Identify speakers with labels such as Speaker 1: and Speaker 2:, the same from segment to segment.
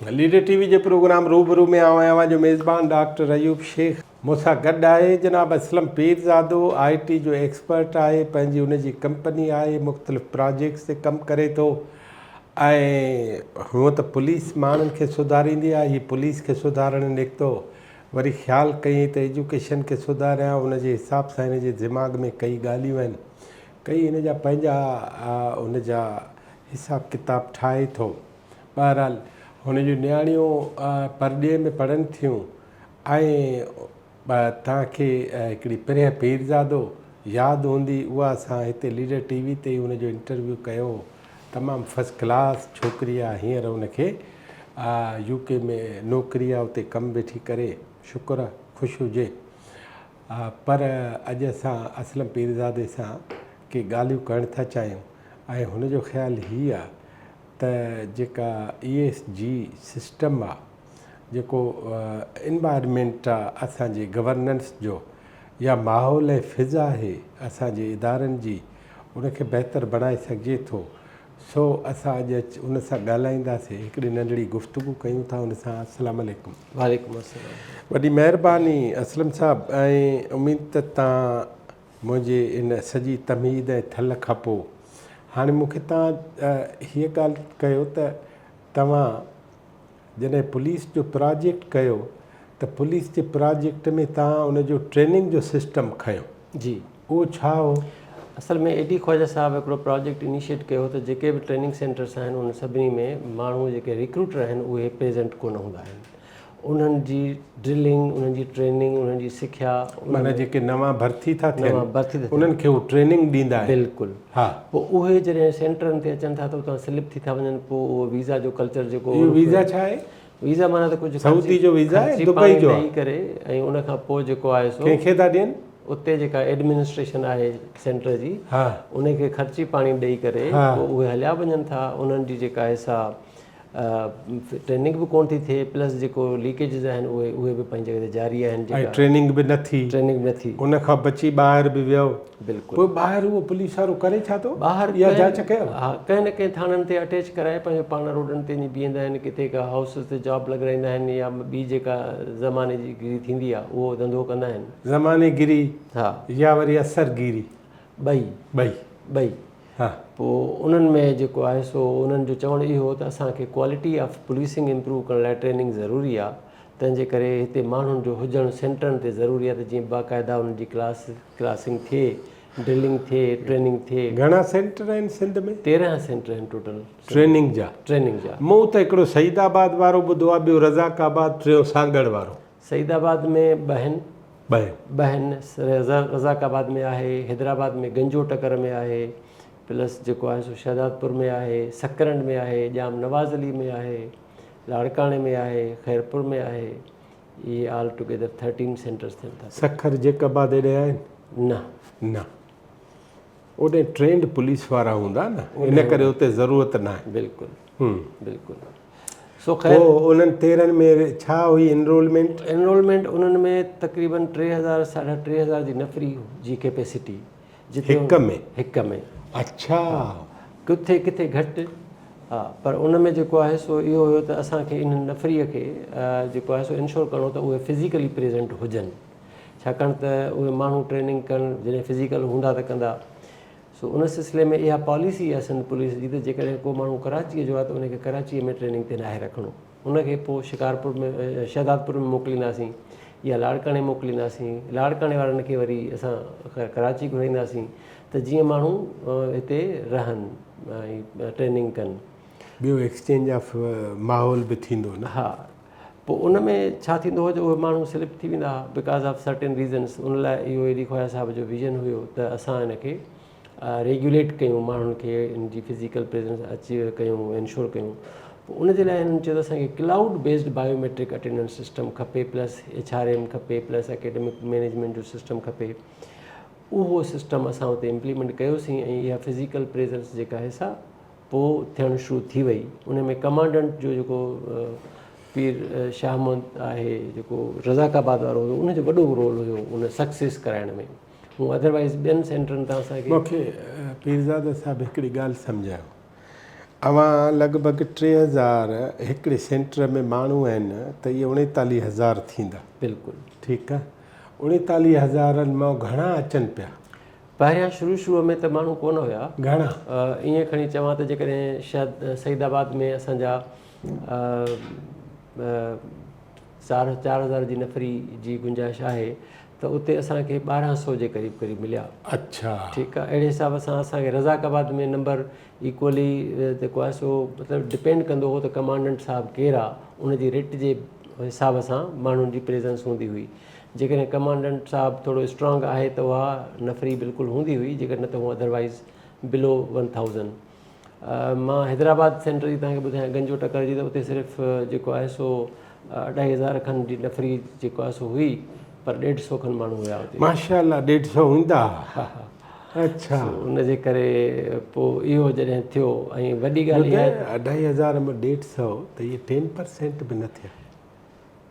Speaker 1: Leader TV जे programme रूबरू में आवां जो मेज़बान डॉक्टर अयूब शेख मूंसां गॾु आहे जनाब असलम पीरज़ादो IT जो एक्सपर्ट आहे, पंहिंजी उनजी कंपनी आहे, मुख़्तलिफ़ प्रोजेक्ट्स ते कमु करे थो ऐं हूअं त पुलिस माण्हुनि खे सुधारींदी आहे, हीअ पुलिस खे सुधारणु निकितो, वरी ख़्यालु कई त एजुकेशन खे सुधारिया, उनजे हिसाब सां हिनजे दिमाग़ में कई ॻाल्हियूं आहिनि, कई हिन जा पंहिंजा उन जा हिसाब किताब ठाहे थो। बहरहाल हुन जूं नियाणियूं परॾे में पढ़नि थियूं ऐं तव्हांखे हिकिड़ी प्रिया पीरज़ादो यादि हूंदी, उहा असां हिते लीडर टीवी ते हुनजो इंटरव्यू कयो, तमामु फस्ट क्लास छोकिरी आहे, हींअर हुनखे UK में नौकिरी आहे, उते कमु वेठी करे, शुक्र आहे ख़ुशि हुजे। पर अॼु असां असलम पीरज़ादे सां के ॻाल्हियूं करणु था चाहियूं ऐं हुनजो ख़्यालु हीअ आहे त जेका ESG सिस्टम आहे, जेको इन्वायरमेंट आहे असांजे गवर्नेंस जो या माहौल ऐं फ़िज़ा आहे असांजे इदारनि जी, उनखे बहितर बणाए सघिजे थो। सो असां अॼु उन सां ॻाल्हाईंदासीं, हिकिड़ी नंढड़ी गुफ़्तगू कयूं था उन सां। अस्सलाम वालेकुम।
Speaker 2: वालेकुम अस्सलाम।
Speaker 1: वॾी महिरबानी असलम साहब, ऐं उमेद त तव्हां मुंहिंजे इन सॼी तमहीद ऐं थल खां पोइ हाणे मूंखे तव्हां हीअ ॻाल्हि कयो त तव्हां जॾहिं पुलिस जो प्रोजेक्ट कयो त पुलिस जे प्रोजेक्ट में तव्हां उनजो ट्रेनिंग जो सिस्टम खयो
Speaker 2: जी,
Speaker 1: उहो छा हो?
Speaker 2: असल में एडी ख्वाजा साहब हिकिड़ो प्रोजेक्ट इनिशिएट कयो त जेके बि ट्रेनिंग सेंटर्स आहिनि उन सभिनी में माण्हू जेके रिक्रूटर आहिनि उहे प्रेज़ेंट कोन हूंदा आहिनि, उन्हनि जी ड्रिलिंग, उन्हनि जी ट्रेनिंग, उन्हनि जी सिख्या,
Speaker 1: माना जेके नवां भर्ती था
Speaker 2: थियनि
Speaker 1: उन्हनि खे उहो ट्रेनिंग ॾींदा आहिनि।
Speaker 2: बिल्कुलु,
Speaker 1: हा।
Speaker 2: पोइ उहे जॾहिं सेंटरनि ते अचनि था त उतां स्लिप थी था वञनि, पोइ उहो वीज़ा जो कल्चर जेको
Speaker 1: वीज़ा छा आहे?
Speaker 2: वीज़ा माना त कुझु
Speaker 1: सऊदी जो वीज़ा आहे, दुबई जो
Speaker 2: ॾेई करे ऐं उनखां पोइ जेको आहे सो
Speaker 1: कंहिंखे था ॾियनि?
Speaker 2: उते जेका एडमिनिस्ट्रेशन आहे सेंटर जी,
Speaker 1: हा,
Speaker 2: उनखे ख़र्ची पाणी ॾेई करे पोइ उहे हलिया वञनि था। उन्हनि जी जेका आहे सा ट्रेनिंग बि कोन थी थिए, प्लस जेको लीकेजिस आहिनि उहे बि पंहिंजी जॻह ते जारी आहिनि,
Speaker 1: ऐं ट्रेनिंग बि न थी, उनखां बची ॿाहिरि बि वियो।
Speaker 2: बिल्कुलु।
Speaker 1: पोइ ॿाहिरि उहो पुलिस वारो करे छा थो?
Speaker 2: ॿाहिरि
Speaker 1: इहा जांच कयो?
Speaker 2: हा, कंहिं न कंहिं थाननि ते अटैच कराए पंहिंजो पाण रोडनि ते बीहंदा आहिनि, किथे का हाउसिस ते जॉब लॻाईंदा आहिनि, या ॿी जेका ज़माने जी गिरी थींदी आहे उहो धंधो कंदा आहिनि।
Speaker 1: ज़माने गिरी
Speaker 2: हा,
Speaker 1: या वरी असरगिरी?
Speaker 2: ॿई।
Speaker 1: हा।
Speaker 2: पोइ उन्हनि में जेको आहे सो उन्हनि जो चवणु इहो त असांखे क्वालिटी ऑफ पुलिसिंग इम्प्रूव करण लाइ ट्रेनिंग ज़रूरी आहे, तंहिंजे करे हिते माण्हुनि जो हुजणु सेंटरनि ते ज़रूरी आहे, त जीअं बाक़ाइदा उन्हनि जी क्लासिंग थिए, ड्रिलिंग थिए, ट्रेनिंग थिए।
Speaker 1: घणा सेंटर आहिनि सिंध में?
Speaker 2: 13 सेंटर आहिनि टोटल
Speaker 1: ट्रेनिंग जा। मूं त हिकिड़ो सईदाबाद वारो ॿुधो आहे, ॿियो रज़ाकाबाद, टियों सागड़ वारो।
Speaker 2: सईदाबाद में बहन रज़ाकाबाद में आहे, हैदराबाद में गंजो टकर में आहे, प्लस जेको आहे सो शहदादपुर में आहे, सकरंड में आहे, जाम नवाज़ अली में आहे, लाड़काणे में आहे, खैरपुर में आहे। इहे ऑल टुगेदर 13 सेंटर्स थियनि था।
Speaker 1: सखर जेकाबाद एॾे आहिनि? न, ओॾे ट्रेंड पुलिस वारा हूंदा न, इन करे उते ज़रूरत न आहे।
Speaker 2: बिल्कुलु। सो
Speaker 1: पोइ उन्हनि 13 में छा हुई इनरोलमेंट?
Speaker 2: उन्हनि में तक़रीबन 3000 साढा 3000 जी नफ़री जी कैपेसिटी, जिते हिक में। अच्छा। किथे घटि। हा, पर उन में जेको आहे सो इहो हुयो त असांखे इन नफ़रीअ खे जेको आहे सो इंश्योर करिणो त उहे फिज़िकली प्रेज़ेंट हुजनि, छाकाणि त उहे माण्हू ट्रेनिंग कनि जॾहिं फिज़िकल हूंदा त कंदा। सो उन सिलसिले में इहा पॉलिसी आहे सिंध पुलिस जी, त जेकॾहिं को माण्हू कराचीअ जो आहे त उनखे कराचीअ में ट्रेनिंग ते नाहे रखिणो, उनखे पोइ शिकारपुर में शहदादपुर में मोकिलींदासीं या लाड़काणे मोकिलींदासीं। लाड़काणे वारनि खे वरी असां कराची घुराईंदासीं त जीअं माण्हू हिते रहनि ऐं ट्रेनिंग कनि।
Speaker 1: ॿियो एक्सचेंज ऑफ माहौल बि थींदो न? हा।
Speaker 2: पोइ उन में छा थींदो हुओ, उहे माण्हू स्लिप थी वेंदा हुआ बिकॉज़ ऑफ सर्टेन रीज़न्स। उन लाइ इहो एडी ख्वाजा साहब जो विज़न हुयो त असां हिनखे रेगुलेट कयूं, माण्हुनि खे इन जी फिज़िकल प्रेज़ेंस अची कयूं, इंश्योर कयूं। पोइ उनजे लाइ हिननि चयो त असांखे cloud based biometric attendance system खपे, प्लस HRM खपे, प्लस एकेडमिक मैनेजमेंट जो सिस्टम खपे। उहो सिस्टम असां उते इम्प्लीमेंट कयोसीं ऐं इहा फिज़िकल प्रेज़ेंस जेका आहे सा पोइ थियणु शुरू थी वई। उन में कमांडेंट जो जेको पीर शाह मोहम्मद आहे, जेको रज़ाकाबाद वारो हुयो, उनजो वॾो रोल हुयो उन सक्सेस कराइण में। हू अदरवाइज़ ॿियनि सेंटरनि तां असांखे।
Speaker 1: मूंखे पीरज़ादा साहिबु हिकिड़ी ॻाल्हि सम्झायो, अवां लॻभॻि 3000 हिकिड़े सेंटर में माण्हू आहिनि त इहे 39,000 थींदा।
Speaker 2: बिल्कुलु
Speaker 1: ठीकु आहे। 39,000 मां घणा अचनि पिया?
Speaker 2: पहिरियां शुरू में त माण्हू कोन हुया
Speaker 1: घणा?
Speaker 2: ईअं खणी चवां त जेकॾहिं शायदि सईदाबाद में असांजा 4,000 जी नफ़री जी गुंजाइश आहे त उते असांखे 1,200 जे क़रीब क़रीब मिलिया।
Speaker 1: अच्छा,
Speaker 2: ठीकु आहे। अहिड़े हिसाब सां असांखे रज़ाकाबाद में नंबर इक्वली जेको आहे सो मतिलबु डिपेंड कंदो हो त कमांडेंट साहिबु केरु आहे, उनजी रेट जे हिसाब सां माण्हुनि जी प्रेज़ेंस हूंदी हुई। जेकॾहिं कमांडेंट साहिबु थोरो स्ट्रॉन्ग आहे त उहा नफ़री बिल्कुलु हूंदी हुई, जेकॾहिं न त उहा अदरवाइज़ बिलो 1000। मां हैदराबाद सेंटर जी तव्हांखे ॿुधायां गंजो टकर जी, त उते सिर्फ़ु जेको आहे सो 2,500 खनि जी नफ़री जेको आहे सो हुई, पर 150 खनि माण्हू हुया हुते।
Speaker 1: माशाअल्लाह 150 हूंदा?
Speaker 2: हा हा।
Speaker 1: अच्छा,
Speaker 2: उनजे करे पोइ इहो जॾहिं थियो ऐं वॾी ॻाल्हि इहा आहे
Speaker 1: 2,500 में 150 त इहे 10% बि न थिया।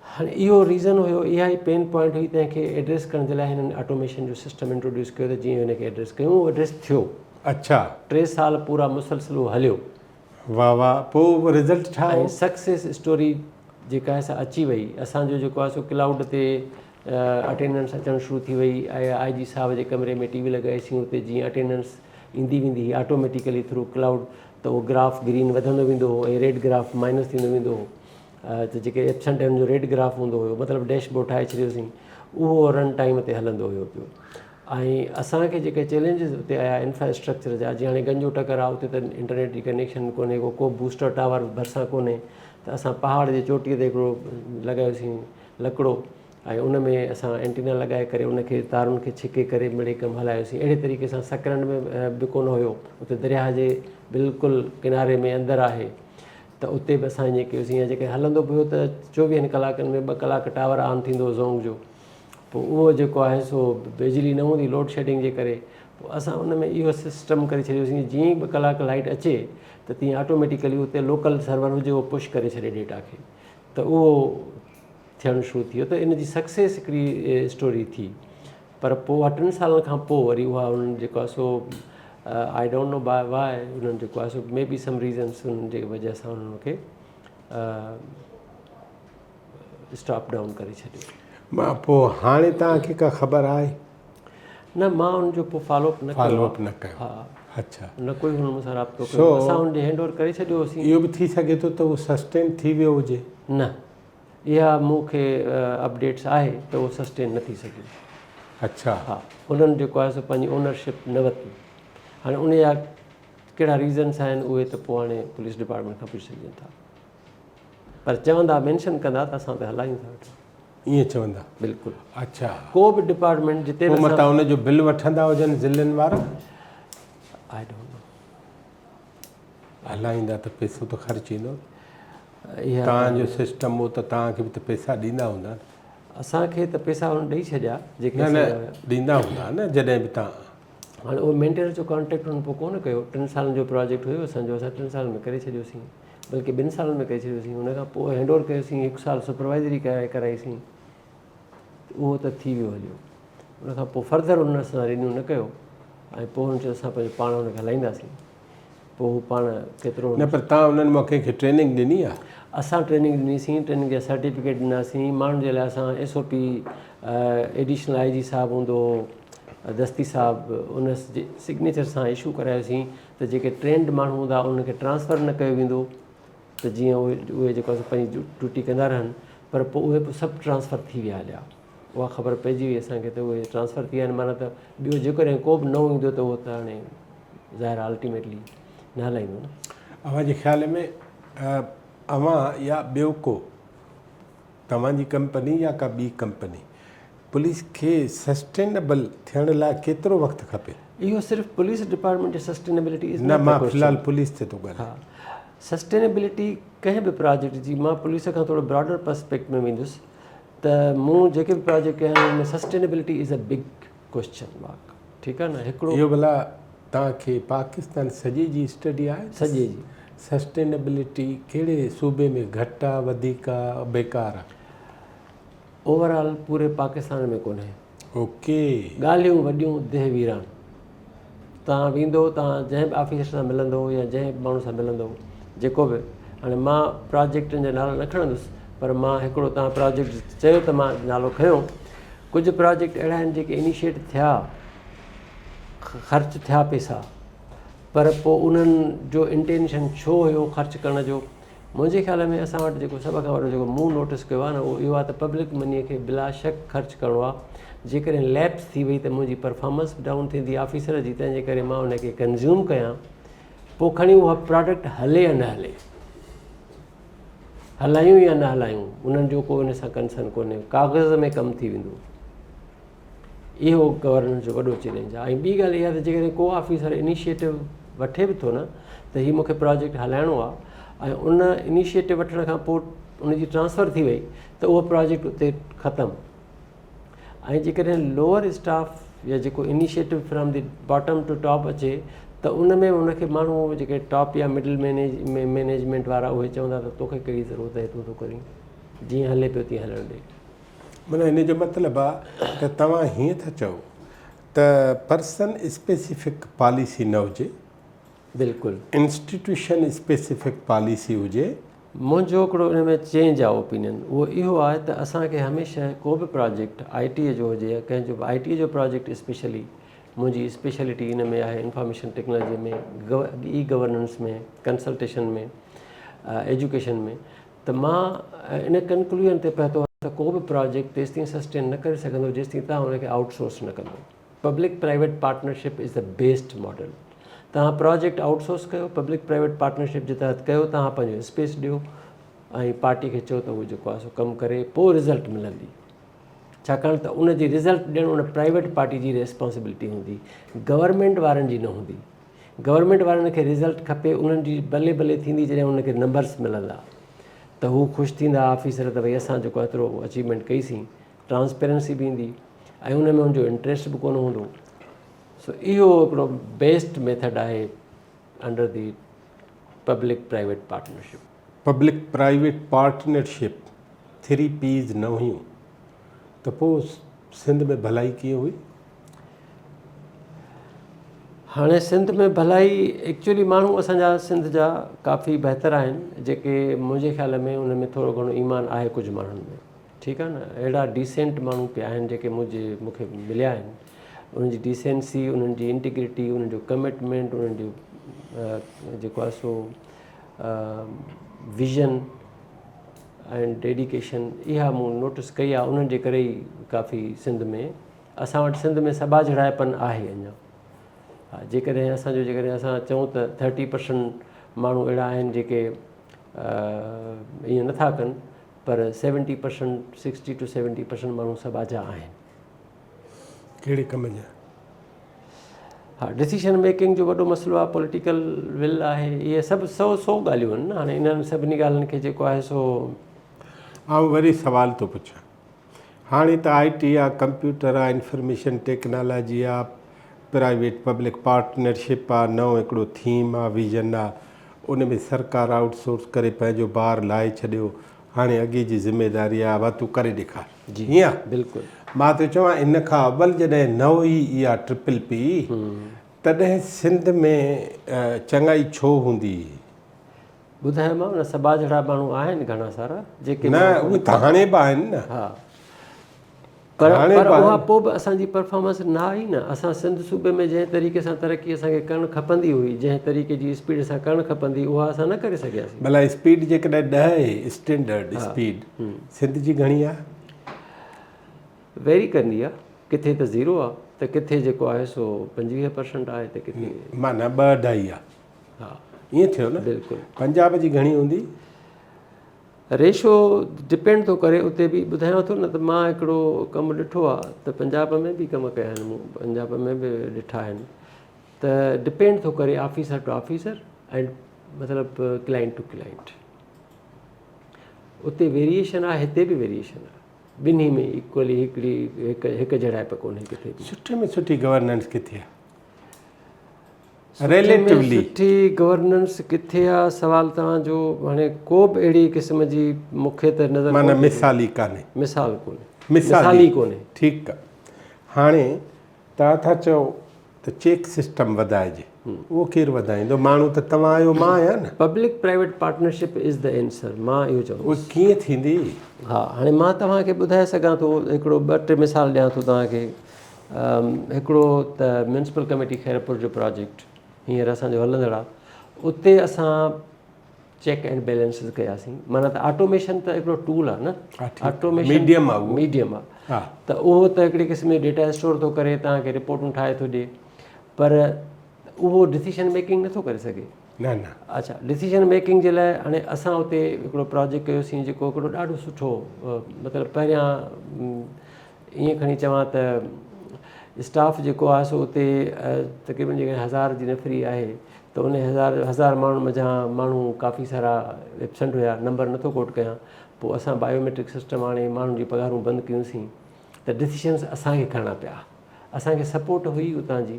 Speaker 2: हाणे इहो रीज़न हुयो, इहा ई पेन पॉइंट हुई, तंहिंखे एड्रेस करण जे लाइ हिननि ऑटोमेशन जो सिस्टम इंट्रोड्यूस कयो त जीअं हिनखे एड्रेस कयूं, उहो एड्रेस थियो।
Speaker 1: अच्छा,
Speaker 2: 3 साल पूरा मुसलसिल हलियो।
Speaker 1: वाह वाह। पोइ रिज़ल्ट छा?
Speaker 2: ऐं सक्सेस स्टोरी जेका आहे सा अची वई। असांजो जेको आहे सो क्लाउड ते अटेंडेंस अचणु शुरू थी वई। ऐं IG साहिब जे कमरे में TV लॻाईसीं, उते जीअं अटेंडेंस ईंदी वेंदी हुई ऑटोमेटिकली थ्रू क्लाउड, त उहो ग्राफ ग्रीन वधंदो वेंदो हो ऐं रेड ग्राफ माइनस थींदो वेंदो हो। त जेके एब्सेंट आहिनि जो रेड ग्राफ हूंदो हुयो, मतिलबु डैशबोर्ड ठाहे छॾियोसीं, उहो रन टाइम ते हलंदो हुयो पियो। ऐं असांखे जेके चैलेंजिस उते आया इंफ्रास्ट्रक्चर जा, जीअं हाणे गंजो टकर आहे, उते त इंटरनेट जी कनेक्शन कोन्हे, को बूस्टर टावर भरिसां कोन्हे, त असां पहाड़ जे चोटीअ ते हिकिड़ो लॻायोसीं लकिड़ो, ऐं उन में असां एंटीना लॻाए करे उनखे तारुनि खे छिके करे मिड़ई कमु हलायोसीं। अहिड़े तरीक़े सां सकरंड में बि कोन हुयो, उते दरिया जे बिल्कुलु किनारे में अंदरि आहे, त उते बि असां ईअं कयोसीं। या जेके हलंदो पियो त 24 कलाकनि में 2 कलाक टावर ऑन थींदो ज़ोंग जो, पोइ उहो जेको आहे सो बिजली न हूंदी लोड शेडिंग जे करे, पोइ असां उन में इहो सिस्टम करे छॾियोसीं, जीअं ई 2 कलाक लाइट अचे त तीअं ऑटोमेटिकली उते लोकल सर्वर हुजे उहो पुश करे छॾे डेटा खे, त उहो थियणु शुरू थी वियो। त इन जी सक्सेस हिकिड़ी स्टोरी थी। पर पोइ 3 सालनि खां पोइ वरी उहा उन्हनि जेको आहे सो आई डोंट नो वाए उन्हनि जेको आहे सो मे बी सम रीज़न्स, उन्हनि जे वजह सां उन्हनि खे स्टॉप डाउन करे छॾियो।
Speaker 1: मां पोइ हाणे तव्हांखे का ख़बर आहे?
Speaker 2: न, मां हुनजो पोइ फॉलोअप न
Speaker 1: कयो।
Speaker 2: हा,
Speaker 1: अच्छा,
Speaker 2: न कोई हुन मूंसां राब्तो कयो। असां हुनखे हैंड ओवर करे छॾियो होसीं।
Speaker 1: इहो बि थी सघे थो त उहो सस्टेन थी वियो हुजे?
Speaker 2: न, इहा मूंखे अपडेट्स आहे त उहो सस्टेन न थी सघे।
Speaker 1: अच्छा,
Speaker 2: हा, उन्हनि जेको आहे सो पंहिंजी ओनरशिप न वरिती। हाणे उन जा कहिड़ा रीज़न्स आहिनि उहे त पोइ हाणे पुलिस डिपार्टमेंट खां पुछी सघनि था, पर चवंदा मेंशन कंदा त असां त हलायूं था वेठा।
Speaker 1: ईअं चवंदा?
Speaker 2: बिल्कुलु।
Speaker 1: अच्छा,
Speaker 2: को बि डिपार्टमेंट जिते बि
Speaker 1: मतिलबु हुनजो बिल वठंदा हुजनि ज़िलनि वारा?
Speaker 2: I don't know.
Speaker 1: हलाईंदा त पैसो त ख़र्चु ईंदो।
Speaker 2: इहा
Speaker 1: तव्हांजो सिस्टम हो त तव्हांखे बि त पैसा ॾींदा हूंदा?
Speaker 2: असांखे त पैसा हुन ॾेई छॾिया जेके
Speaker 1: न ॾींदा हूंदा न, जॾहिं बि तव्हां।
Speaker 2: हाणे उहो मेंटेनेंस जो कॉन्ट्रेक्ट हुन पोइ कोन कयो। 3 सालनि जो प्रोजेक्ट हुयो असांजो, असां 3 सालनि में करे छॾियोसीं, बल्कि 2 सालनि में करे छॾियोसीं। हुन खां पोइ हैंड ओवर कयोसीं, 1 साल सुपरवाइज़री कराईसीं, उहो त थी वियो हलियो। उन खां पोइ फर्दर हुन सां रिन्यू न कयो, ऐं पोइ हुन चयो असां पंहिंजो पाण हुनखे हलाईंदासीं। पोइ हू पाण केतिरो
Speaker 1: न, पर तव्हां उन्हनि मां कंहिंखे ट्रेनिंग ॾिनी आहे?
Speaker 2: असां ट्रेनिंग ॾिनीसीं, ट्रेनिंग जा सर्टिफिकेट ॾिनासीं। माण्हुनि जे लाइ असां SOP एडिशनल IG साहिबु हूंदो हो, दस्ती साहिबु, उन जे सिग्नेचर सां इशू करायोसीं त जेके ट्रेंड माण्हू हूंदा उनखे ट्रांसफ़र न कयो वेंदो, त जीअं उहे जेको आहे पंहिंजी ड्यूटी कंदा रहनि। पर पोइ उहे सभु ट्रांसफ़र थी विया हलिया। उहा ख़बर पइजी वई असांखे त उहे ट्रांसफ़र थी विया आहिनि, माना त ॿियो जेकॾहिं को बि नओं ईंदो त उहो त हाणे ज़ाहिर अल्टीमेटली न हलाईंदो न।
Speaker 1: अव्हांजे ख़्याल में अव्हां या ॿियो को, तव्हांजी कंपनी या का ॿी कंपनी, पुलिस खे सस्टेनेबल थियण लाइ केतिरो वक़्तु खपे?
Speaker 2: इहो सिर्फ़ु पुलिस डिपार्टमेंट जी सस्टेनेबिलिटी
Speaker 1: न, मां फ़िलहालु पुलिस ते थो ॻाल्हायां।
Speaker 2: हा, सस्टेनेबिलिटी कंहिं बि प्रोजेक्ट जी, मां पुलिस खां थोरो ब्रॉडर पर्सपेक्ट में वेंदुसि त मूं जेके बि प्रोजेक्ट कया आहिनि हुन में sustainability is a big question mark. ठीकु आहे न। हिकिड़ो
Speaker 1: इहो भला तव्हांखे पाकिस्तान सॼे जी स्टडी आहे?
Speaker 2: सॼे जी।
Speaker 1: सस्टेनेबिलिटी कहिड़े सूबे में घटि आहे, वधीक आहे, बेकार आहे?
Speaker 2: ओवरऑल पूरे पाकिस्तान में कोन्हे।
Speaker 1: ओके।
Speaker 2: ॻाल्हियूं वॾियूं देह वीरान। तव्हां वेंदो, तव्हां जंहिं बि ऑफिसर सां मिलंदो या जंहिं माण्हू सां मिलंदो जेको बि, हाणे मां प्रोजेक्टनि जा नाला न खणंदुसि, पर मां हिकिड़ो तव्हां प्रोजेक्ट चयो त मां नालो खयों। कुझु प्रोजेक्ट अहिड़ा आहिनि जेके इनिशिएट थिया, ख़र्च थिया पैसा, पर पोइ उन्हनि जो इंटेंशन छो हुयो ख़र्च करण जो। मुंहिंजे ख़्याल में असां वटि जेको सभ खां वॾो जेको मूं नोटिस कयो आहे न, उहो इहो आहे त पब्लिक मनीअ खे बिला शक ख़र्च करिणो आहे। जेकॾहिं लैप्स थी वई त मुंहिंजी परफॉर्मेंस बि डाउन थींदी ऑफिसर जी, तंहिंजे करे मां उनखे कंज़्यूम कयां, पोइ खणी उहा प्रोडक्ट हले या न हले, हलायूं या न हलायूं, उन्हनि जो को उन सां कंसर्न कोन्हे, काग़ज़ में कमु थी वेंदो। इहो गवर्नेंस जो वॾो चैलेंज आहे। ऐं ॿी ॻाल्हि इहा त जेकॾहिं को ऑफिसर इनिशिएटिव वठे बि थो न त हीउ मूंखे प्रोजेक्ट हलाइणो आहे, ऐं उन इनिशिएटिव वठण खां पोइ उनजी ट्रांसफ़र थी वई त उहो प्रोजेक्ट उते ख़तमु। ऐं जेकॾहिं लोअर स्टाफ या जेको initiative from the bottom to top अचे त उन में उनखे माण्हू जेके टॉप या मिडल मैनेजमेंट वारा उहे चवंदा त तोखे कहिड़ी ज़रूरत आहे, तूं थो करीं, जीअं हले पियो तीअं हलणु ॾे।
Speaker 1: माना इन जो मतिलबु आहे त तव्हां हीअं था चओ त पर्सन स्पेसिफिक पॉलिसी न हुजे,
Speaker 2: बिल्कुलु
Speaker 1: इंस्टीट्यूशन स्पेसिफिक पॉलिसी हुजे।
Speaker 2: मुंहिंजो हिकिड़ो इन में चेंज आहे ओपिनियन, उहो इहो आहे त असांखे हमेशह को बि प्रोजेक्ट IT जो हुजे या कंहिंजो बि IT जो प्रोजेक्ट स्पेशली, मुंहिंजी स्पेशलिटी इन में आहे इंफॉर्मेशन टेक्नोलॉजी में, ई गवर्नेंस में, कंसल्टेशन में, एजुकेशन में, त मां इन कंक्लूजन ते पहुतो त को बि प्रोजेक्ट तेसि ताईं सस्टेन न करे सघंदो जेसि ताईं तव्हां हुनखे आउटसोर्स न कंदो। Public private partnership is the best model. तव्हां प्रोजेक्ट आउटसोर्स कयो, पब्लिक प्राइवेट पार्टनरशिप जे तहत कयो, तव्हां पंहिंजो स्पेस ॾियो ऐं पार्टी खे चओ त उहो जेको आहे सो कमु करे, पोइ रिज़ल्ट मिलंदी। छाकाणि त उन जी रिज़ल्ट ॾियणु उन प्राइवेट पार्टी जी रिस्पॉन्सिबिलिटी हूंदी, गवर्नमेंट वारनि जी न हूंदी। गवर्नमेंट वारनि खे रिज़ल्ट खपे, उन्हनि जी भले भले थींदी जॾहिं उनखे नंबर्स मिलंदा त हू ख़ुशि थींदा ऑफिसर त भई असां जेको एतिरो अचीवमेंट कईसीं, ट्रांसपेरेंसी बि ईंदी ऐं उन में उनजो इंट्रस्ट बि कोन हूंदो। सो इहो हिकिड़ो बेस्ट मेथड आहे under the public private partnership.
Speaker 1: Public private partnership 3 P's न हुयूं त पोइ सिंध में भलाई कीअं हुई?
Speaker 2: हाणे सिंध में भलाई एक्चुअली माण्हू असांजा सिंध जा काफ़ी बहितर आहिनि, जेके मुंहिंजे ख़्याल में उन में थोरो घणो ईमान आहे कुझु माण्हुनि में, ठीकु आहे न। अहिड़ा डिसेंट माण्हू पिया आहिनि जेके मूंखे मिलिया आहिनि, उन्हनि जी डिसेंसी, उन्हनि जी इंटीग्रिटी, उन्हनि जो कमिटमेंट, उन्हनि जो जेको आहे सो विज़न ऐं डेडिकेशन, इहा मूं नोटिस कई आहे। उन्हनि जे करे ई काफ़ी सिंध में, असां वटि सिंध में सभा जहिड़ापन आहे अञा। हा, जेकॾहिं असां चऊं त 30% माण्हू अहिड़ा आहिनि जेके ईअं नथा कनि, पर 70%, 60 to 70% माण्हू सभा जा आहिनि।
Speaker 1: कहिड़े कम जा?
Speaker 2: हा, डिसीशन मेकिंग जो वॾो मसइलो आहे, पॉलिटिकल विल आहे, इहे सभु 100 ॻाल्हियूं आहिनि न। हाणे इन्हनि सभिनी ॻाल्हियुनि खे जेको आहे सो
Speaker 1: आउं वरी सुवाल थो पुछां, हाणे त IT आहे, कंप्यूटर आहे, इंफॉर्मेशन टेक्नोलॉजी आहे, प्राइवेट पब्लिक पार्टनरशिप आहे, नओं हिकिड़ो थीम आहे, विज़न आहे, उन में सरकार आउटसोर्स करे पंहिंजो ॿार लाहे छॾियो, हाणे अॻे जी ज़िमेदारी आहे, वा तूं करे ॾेखार।
Speaker 2: जी
Speaker 1: हीअं
Speaker 2: बिल्कुलु।
Speaker 1: मां त चवां इन खां अवल जॾहिं न हुई इहा TPP, तॾहिं सिंध में चङाई छो हूंदी?
Speaker 2: ॿुधायोमांव न, सभा जहिड़ा माण्हू आहिनि घणा सारा जेके
Speaker 1: न, उहे त हाणे बि आहिनि न।
Speaker 2: हा, पर उहा पोइ बि असांजी परफॉर्मेंस न आई न। असां सिंध सूबे में जंहिं तरीक़े सां तरक़ी असांखे करणु खपंदी हुई, जंहिं तरीक़े जी स्पीड सां करणु खपंदी, उहा असां न करे सघियासीं।
Speaker 1: भला स्पीड जेकॾहिं 10 आहे स्टैंडर्ड स्पीड, सिंध जी घणी आहे?
Speaker 2: वेरी कंदी आहे, किथे त 0 आहे, त किथे जेको आहे सो 25% आहे, त किथे
Speaker 1: माना 2-2.5 आहे।
Speaker 2: हा,
Speaker 1: ईअं थियो न।
Speaker 2: बिल्कुलु।
Speaker 1: पंजाब जी घणी हूंदी?
Speaker 2: रेशो डिपेंड थो करे, उते बि ॿुधायांव थो न त मां हिकिड़ो कमु ॾिठो आहे त पंजाब में बि कमु कया आहिनि मूं, पंजाब में बि ॾिठा आहिनि, त डिपेंड थो करे ऑफिसर टू ऑफिसर ऐं मतिलबु क्लाइंट टू क्लाइंट। उते वेरिएशन आहे, हिते बि वेरिएशन आहे, ॿिन्ही में इक्वली हिकु जहिड़ाइप कोन्हे किथे बि।
Speaker 1: सुठे में सुठी गवर्नेंस किथे आहे? रिलेटिवली
Speaker 2: सुठी गवर्नेंस किथे आहे सवाल तव्हांजो। हाणे को बि अहिड़ी क़िस्म जी मूंखे त नज़र
Speaker 1: माना मिसाली कान्हे,
Speaker 2: मिसाल कोन्हे,
Speaker 1: मिसाली
Speaker 2: कोन्हे।
Speaker 1: ठीकु आहे। हाणे तव्हां था चओ त चेक सिस्टम वधाइजे, उहो केरु वधाईंदो? माण्हू त तव्हां आहियो, मां आहियां न।
Speaker 2: Public private partnership is the answer, मां इहो चवंदुसि।
Speaker 1: उहा कीअं थींदी?
Speaker 2: हा, हाणे मां तव्हांखे ॿुधाए सघां थो, हिकिड़ो 2-3 मिसाल ॾियां थो तव्हांखे। हिकिड़ो त म्यूनसिपल कमेटी खैरपुर जो प्रोजेक्ट हींअर असांजो हलंदड़ आहे, उते असां चेक एंड बैलेंसिस कयासीं। माना त ऑटोमेशन त हिकिड़ो टूल आहे न, ऑटोमेशन
Speaker 1: मीडियम आहे,
Speaker 2: मीडियम आहे।
Speaker 1: हा,
Speaker 2: त उहो त हिकिड़े क़िस्म जी डेटा स्टोर थो करे, तव्हांखे रिपोर्टूं ठाहे थो ॾिए, पर उहो डिसीजन मेकिंग नथो करे सघे।
Speaker 1: न न।
Speaker 2: अच्छा, डिसीजन मेकिंग जे लाइ हाणे असां उते हिकिड़ो प्रोजेक्ट कयोसीं जेको हिकिड़ो ॾाढो सुठो, मतिलबु पहिरियां ईअं खणी चवां त स्टाफ जेको आहे सो उते तक़रीबन जेकॾहिं 1000 जी नफ़री आहे त उन 1000 माण्हुनि मथां माण्हू काफ़ी सारा एब्सेंट हुया, नंबर नथो कोट कयां। पोइ असां बायोमेट्रिक सिस्टम हाणे माण्हुनि जी पघारूं बंदि कयूंसीं, त डिसीशन्स असांखे खणणा पिया। असांखे सपोर्ट हुई उतां जी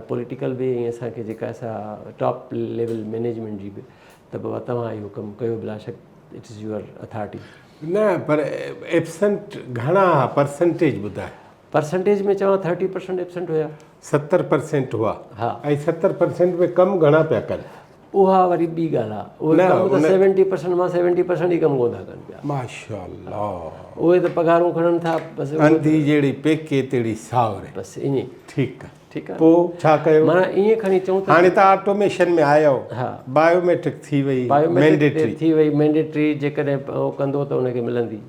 Speaker 2: पॉलिटिकल बि, ऐं असांखे जेका असां टॉप लेवल मैनेजमेंट जी बि, त बाबा तव्हां इहो कमु कयो बिलाशक, इट इज़ यूअर अथॉरिटी।
Speaker 1: न पर एब्सेंट घणा परसेंटेज ॿुधाए?
Speaker 2: परसेंटेज में चवां 30% एब्सेंट हुया।
Speaker 1: 70% हुआ?
Speaker 2: हा।
Speaker 1: ऐं 70% में कमु घणा पिया कनि?
Speaker 2: उहा वरी ॿी ॻाल्हि आहे, उहे कमु त 70% मां 70% ई कमु कोन था कनि पिया।
Speaker 1: माशाअल्लाह।
Speaker 2: उहे त पघारूं खणनि था बसि।
Speaker 1: अंधी जहिड़ी पेके तेड़ी सावरे।
Speaker 2: बसि ईअं।
Speaker 1: ठीकु आहे,
Speaker 2: ठीकु आहे।
Speaker 1: पोइ छा कयो?
Speaker 2: माना ईअं खणी चऊं त
Speaker 1: हाणे त ऑटोमेशन में आयो,
Speaker 2: हा,
Speaker 1: बायोमेट्रिक थी वई,
Speaker 2: बायोमेट्रिक थी वई मैंडेटरी, जेकॾहिं उहो कंदो त उनखे मिलंदी।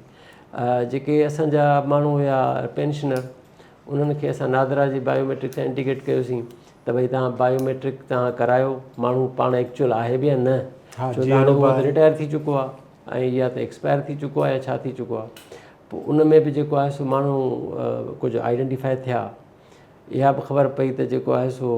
Speaker 2: जेके असांजा माण्हू हुया पेंशनर, उन्हनि खे असां नादरा जी बायोमेट्रिक सां इंटीग्रेट कयोसीं त भई तव्हां बायोमेट्रिक तव्हां करायो, माण्हू पाण एक्चुअल आहे बि या न, छो त हाणे उहो त रिटायर थी चुको आहे ऐं या त एक्सपायर थी चुको आहे या छा थी चुको आहे। पोइ उन में बि जेको आहे सो माण्हू कुझु आइडेंटिफाई थिया, इहा बि ख़बर पई त जेको आहे सो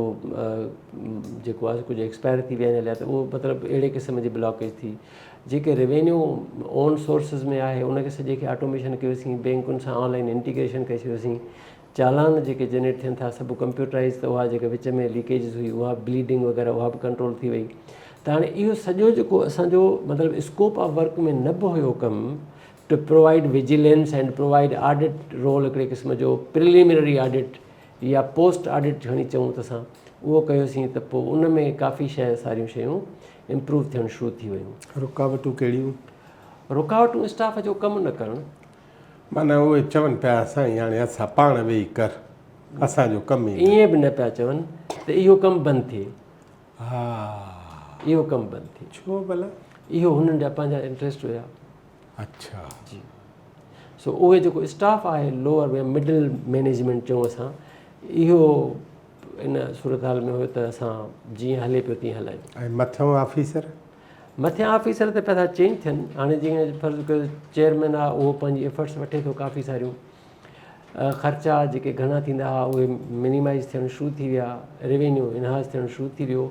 Speaker 2: जेको आहे कुझु एक्सपायर थी विया आहिनि हलिया, त उहो मतिलबु अहिड़े क़िस्म जी ब्लॉकेज थी। जेके रेवेन्यू ओन सोर्सिस में आहे उनखे सॼे खे ऑटोमेशन कयोसीं, बैंकुनि सां ऑनलाइन इंटीग्रेशन करे छॾियोसीं, चालान जेके जनरेट थियनि था सभु कंप्यूटराइज़, त उहा जेके विच में लीकेजिस हुई उहा ब्लीडिंग वग़ैरह उहा बि कंट्रोल थी वई। त हाणे इहो सॼो जेको असांजो मतिलबु स्कोप ऑफ वर्क में न बि हुयो कमु, to provide vigilance and provide audit role, हिकिड़े क़िस्म जो प्रिलिमिनरी ऑडिट या पोस्ट ऑडिट खणी चऊं त असां उहो कयोसीं, त पोइ उन में काफ़ी सारियूं शयूं इम्प्रूव थियणु शुरू थी वियूं।
Speaker 1: रुकावटूं कहिड़ियूं?
Speaker 2: रुकावटूं स्टाफ जो कमु न करणु,
Speaker 1: माना उहे चवनि पिया साईं हाणे असां पाण वेही कर, असांजो कमु ई
Speaker 2: ईअं बि न पिया चवनि त इहो कमु बंदि थिए।
Speaker 1: हा,
Speaker 2: इहो कमु बंदि थिए।
Speaker 1: छो भला?
Speaker 2: इहो हुननि जा पंहिंजा इंट्रस्ट हुया।
Speaker 1: अच्छा
Speaker 2: जी। सो उहे जेको स्टाफ आहे लोअर मिडल मैनेजमेंट चऊं असां, इहो इन सूरत हाल में हुयो त असां जीअं हले पियो तीअं हलायूं।
Speaker 1: ऐं मथियों ऑफिसर?
Speaker 2: मथियां ऑफिसर त पिया था चेंज थियनि। हाणे जीअं फर्ज़ु कयो चेयरमैन आहे, उहो पंहिंजी एफर्ट्स वठे थो, काफ़ी सारियूं ख़र्चा जेके घणा थींदा हुआ उहे मिनिमाइज़ थियणु शुरू थी विया, रेवेन्यू इनहास थियणु शुरू थी वियो।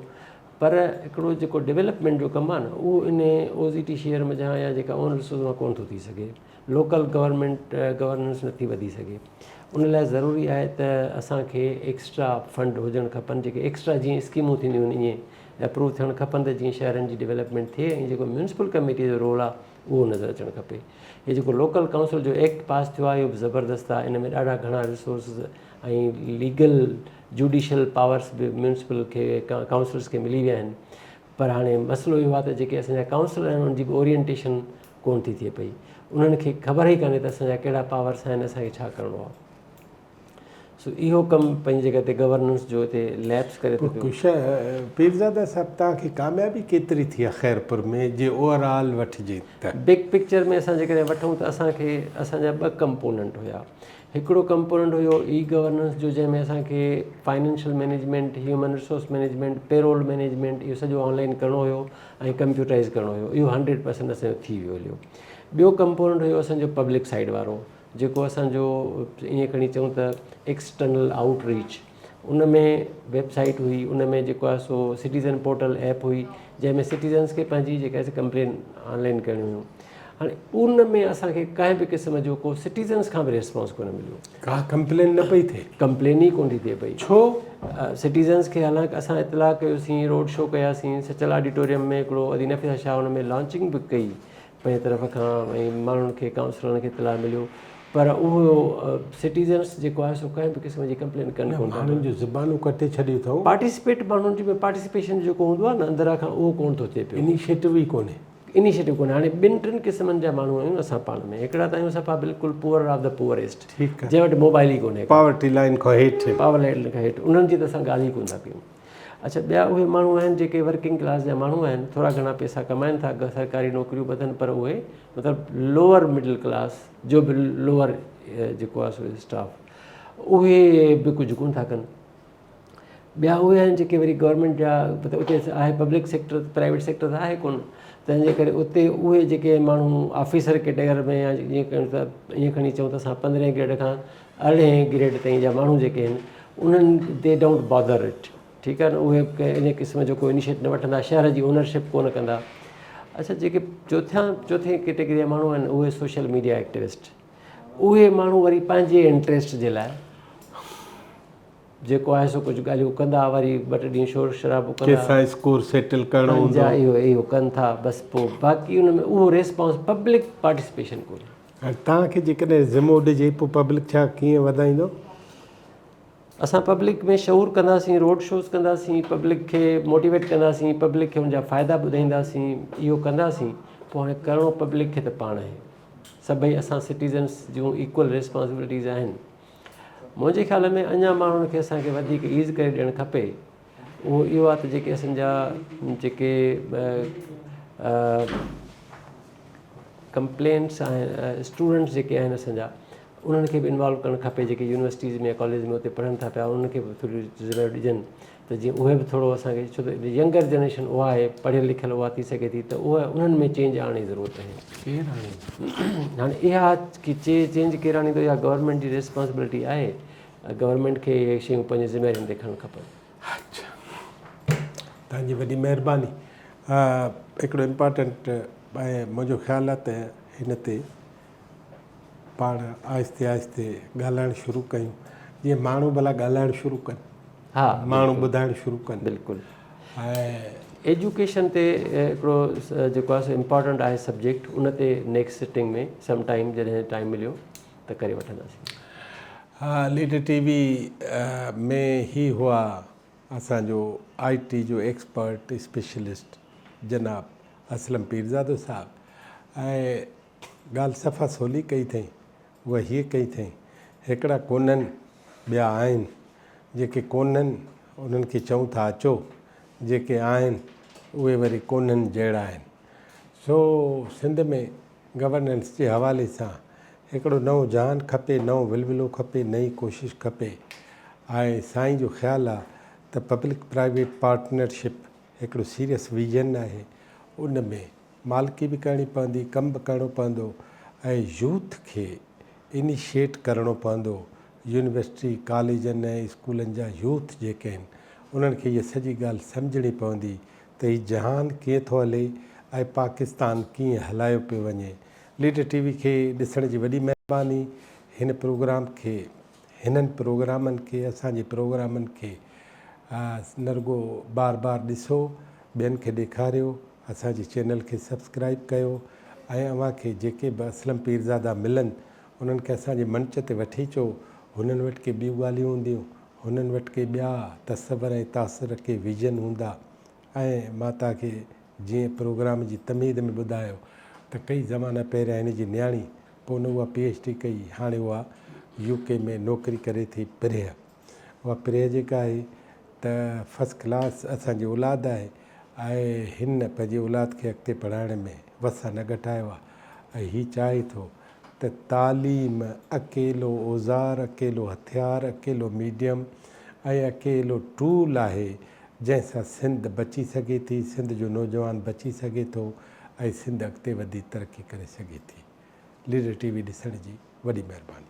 Speaker 2: पर हिकिड़ो जेको डेवलपमेंट जो कमु आहे न, उहो इन OZT शेयर में जा या जेका ओन रिसोर्स मां कोन थो थी सघे, लोकल गवर्नेंस नथी वधी सघे। उन लाइ ज़रूरी आहे त असांखे एक्स्ट्रा फंड हुजणु खपनि, जेके एक्स्ट्रा जीअं स्कीमूं थींदियूं आहिनि ईअं अप्रूव थियणु खपनि त जीअं शहरनि जी डेवलपमेंट थिए। ऐं जेको म्यूनसिपल कमेटी जो रोल आहे उहो नज़र अचणु खपे। हे जेको लोकल काउंसिल जो एक्ट पास थियो आहे इहो बि ज़बरदस्तु आहे। इन में ॾाढा घणा रिसोर्सिस ऐं लीगल जुडिशल पावर्स बि म्यूनसिपल खे काउंसिलर्स खे मिली विया आहिनि। पर हाणे मसइलो इहो आहे त जेके असांजा काउंसिलर आहिनि उन्हनि जी बि ओरिएंटेशन कोन थी थिए पई, उन्हनि खे ख़बर ई कान्हे त असांजा कहिड़ा पावर्स आहिनि, असांखे छा करिणो आहे। सो इहो कमु पंहिंजी जॻह ते गवर्नेंस जो हिते लैब्स करे थो पियो।
Speaker 1: पीरज़ादा साहिबु तव्हांखे कामयाबी केतिरी थी आहे खैरपुर में जे ओवरऑल वठिजे त?
Speaker 2: बिग पिक्चर में असां जेकॾहिं वठूं त असांखे असांजा 2 कंपोनेंट हुया। हिकिड़ो कंपोनेंट हुयो ई गवर्नेंस जो, जंहिंमें असांखे financial management, human resource management, payroll management इहो सॼो ऑनलाइन करिणो हुयो ऐं कंप्यूटराइज़ करिणो हुयो। इहो 100% असांजो थी वियो हलियो। ॿियो कंपोनेंट हुयो असांजो पब्लिक साइड वारो, जेको असांजो ईअं खणी चऊं त एक्सटर्नल आउटरीच। उन में वेबसाइट हुई, उन में जेको आहे सो सिटीज़न पोर्टल ऐप हुई, जंहिंमें सिटीज़न्स खे पंहिंजी जेका आहे कंप्लेन ऑनलाइन करणियूं हुयूं। हाणे उन में असांखे कंहिं बि क़िस्म जो को सिटीज़न्स खां बि रिस्पॉन्स कोन मिलियो।
Speaker 1: का कंप्लेन न पई थिए?
Speaker 2: कंप्लेन ई कोन थी थिए पई।
Speaker 1: छो?
Speaker 2: सिटीज़न्स खे हालांकि असां इतलाह कयोसीं, रोड शो कयासीं, सचल ऑडिटोरियम में हिकिड़ो अदीन शाह हुन में लॉन्चिंग बि कई पंहिंजी तरफ़ खां, ऐं माण्हुनि खे काउंसलरनि खे इतलाह मिलियो। पर उहो सिटीज़न्स जेको आहे सो कंहिं बि क़िस्म जी कंप्लेन कनि कोन था।
Speaker 1: माण्हुनि जूं ज़बानूं कटे छॾियूं अथऊं,
Speaker 2: पार्टिसिपेट माण्हुनि जी पार्टिसिपेशन जेको हूंदो आहे न अंदरां खां उहो कोन थो थिए पियो,
Speaker 1: इनिशिएटिव ई कोन्हे।
Speaker 2: इनिशिएटिव कोन्हे। हाणे 2-3 क़िस्मनि जा माण्हू आहियूं असां पाण में। हिकिड़ा त आहियूं सफ़ा बिल्कुलु पुअर ऑफ द पुअरेस्ट,
Speaker 1: ठीकु आहे,
Speaker 2: जंहिं वटि मोबाइल ई कोन्हे,
Speaker 1: पॉवर्टी लाइन खां हेठि।
Speaker 2: पावर लाइन खां हेठि, उन्हनि जी त असां ॻाल्हि ई कोन था कयूं। अच्छा, ॿिया उहे माण्हू आहिनि जेके वर्किंग क्लास जा माण्हू आहिनि, थोरा घणा पैसा कमाइनि था, सरकारी नौकरियूं ॿधनि, पर उहे मतिलबु लोअर मिडिल क्लास जो बि लोअर जेको आहे सो स्टाफ, उहे बि कुझु कोन था कनि। ॿिया उहे आहिनि जेके वरी गवर्नमेंट जा, मतिलबु उते आहे पब्लिक सेक्टर, प्राइवेट सेक्टर त आहे कोन, तंहिंजे करे उते उहे जेके माण्हू ऑफिसर कैटेगरी में या ईअं कयूं त ईअं खणी चऊं त असां 15 ग्रेड खां 18 ग्रेड ताईं जा माण्हू जेके आहिनि उन्हनि दे डोंट बॉदर इट, ठीकु आहे न। उहे इन क़िस्म जो कोई इनिशिएटिव न वठंदा, शहर जी ओनरशिप कोन कंदा। अच्छा, जेके चौथें कैटेगरी जा माण्हू आहिनि उहे सोशल मीडिया एक्टिविस्ट, उहे माण्हू वरी पंहिंजे इंट्रस्ट जे लाइ जेको आहे सो कुझु ॻाल्हियूं कंदा, वरी 2 ॾींहं शोर शराबो कंदा,
Speaker 1: स्कोर सेटल करणो हूंदो,
Speaker 2: इहो कनि था बसि। पोइ बाक़ी उन में उहो रेस्पॉन्स पब्लिक पार्टिसिपेशन कोन्हे।
Speaker 1: तव्हांखे जेकॾहिं ज़िमो ॾिजे पोइ पब्लिक छा कीअं वधाईंदो?
Speaker 2: असां पब्लिक में शऊर कंदासीं, रोड शोज़ कंदासीं, पब्लिक खे मोटिवेट कंदासीं, पब्लिक खे हुनजा फ़ाइदा ॿुधाईंदासीं, इहो कंदासीं। पोइ हाणे करिणो पब्लिक खे त पाण आहे, सभई असां सिटीज़न्स जूं इक्वल रिस्पॉन्सिबिलिटीज़ आहिनि। मुंहिंजे ख़्याल में अञा माण्हुनि खे असांखे वधीक ईज़ करे ॾियणु खपे। उहो इहो आहे त जेके असांजा जेके कंप्लेंट्स आहिनि, स्टूडेंट्स जेके आहिनि असांजा, उन्हनि खे बि इन्वॉल्व करणु खपे। जेके यूनिवर्सिटीज़ में कॉलेज में उते पढ़नि था पिया, उन्हनि खे बि थोरी ज़रूरत ॾिजनि त जीअं उहे बि थोरो असांखे, छो त यंगर जनरेशन उहा आहे, पढ़ियल लिखियल उहा थी सघे थी, त उहा उन्हनि में चेंज आणण जी ज़रूरत आहे। हाणे इहा की चेंज केरु आणींदो, इहा गवर्नमेंट जी रिस्पॉन्सिबिलिटी आहे। गवर्नमेंट खे इहे शयूं पंहिंजी ज़िमेवारियुनि ते खणणु खपनि।
Speaker 1: अच्छा, तव्हांजी वॾी महिरबानी। हिकिड़ो इम्पॉर्टेंट मुंहिंजो ख़्यालु आहे त हिन ते पाण आहिस्ते आहिस्ते ॻाल्हाइणु शुरू कयूं, जीअं माण्हू भला ॻाल्हाइणु शुरू कनि,
Speaker 2: हा,
Speaker 1: माण्हू ॿुधाइणु शुरू कनि।
Speaker 2: बिल्कुलु।
Speaker 1: ऐं
Speaker 2: एजुकेशन ते हिकिड़ो जेको आहे सो इम्पॉर्टेंट आहे सब्जेक्ट, उन ते नेक्स्ट सिटिंग में सम टाइम जॾहिं टाइम मिलियो त करे वठंदासीं।
Speaker 1: हा, लीडर टीवी में ही हुआ असांजो IT जो एक्सपर्ट स्पेशलिस्ट जनाब असलम पीरज़ादो साहब। ऐं ॻाल्हि सफ़ा सवली कई अथई, उहा हीअ कई अथई, हिकिड़ा कोन्हनि, ॿिया आहिनि। जेके कोन्हनि उन्हनि खे चऊं था अचो, जेके आहिनि उहे वरी कोन्हनि जहिड़ा आहिनि। सो सिंध में गवर्नेंस जे हवाले सां हिकिड़ो नओं जहान खपे, नओं विलविलो खपे, नई कोशिशि खपे। ऐं साईं जो ख़्यालु आहे त पब्लिक प्राइवेट पार्टनरशिप हिकिड़ो सीरियस विजन आहे। उन में मालिकी बि करणी पवंदी, कमु बि करिणो पवंदो, ऐं यूथ खे इनिशिएट करिणो पवंदो। यूनिवर्सिटी कॉलेजनि ऐं स्कूलनि जा यूथ जेके आहिनि उन्हनि खे इहा सॼी ॻाल्हि सम्झणी पवंदी त हीउ जहान कीअं थो हले ऐं पाकिस्तान कीअं हलायो पियो वञे। लीडर टीवी खे ॾिसण जी वॾी महिरबानी। हिन प्रोग्राम खे, हिननि प्रोग्रामनि खे, असांजे प्रोग्रामनि खे न रुगो बार बार ॾिसो, ॿियनि खे ॾेखारियो, असांजे चैनल खे सब्सक्राइब कयो, ऐं अव्हांखे जेके बि असलम पीरज़ादा मिलनि उन्हनि खे असांजे मंच ते वठी अचो। हुननि वटि के ॿियूं ॻाल्हियूं हूंदियूं, हुननि वटि के ॿिया तसवर ऐं तासर के विजन हूंदा। ऐं मां तव्हांखे जीअं प्रोग्राम जी तमीद में ॿुधायो त कई ज़माना पहिरियां हिन जी न्याणी, पोइ न उहा PhD कई, हाणे उहा UK में नौकरी करे थी प्रेह। उहा प्रेह जेका आहे त फस्ट क्लास असांजी औलाद आहे, ऐं हिन पंहिंजी औलाद खे अॻिते पढ़ाइण में वसा न घटायो आहे। ऐं हीउ चाहे थो त तालीम अकेलो औज़ार, अकेलो हथियार, अकेलो मीडियम ऐं अकेलो टूल आहे जंहिंसां सिंध बची सघे थी, सिंध जो नौजवान बची सघे थो, ऐं सिंध अॻिते वधी तरक़ी करे सघे थी। लीडर टीवी ॾिसण जी वॾी महिरबानी।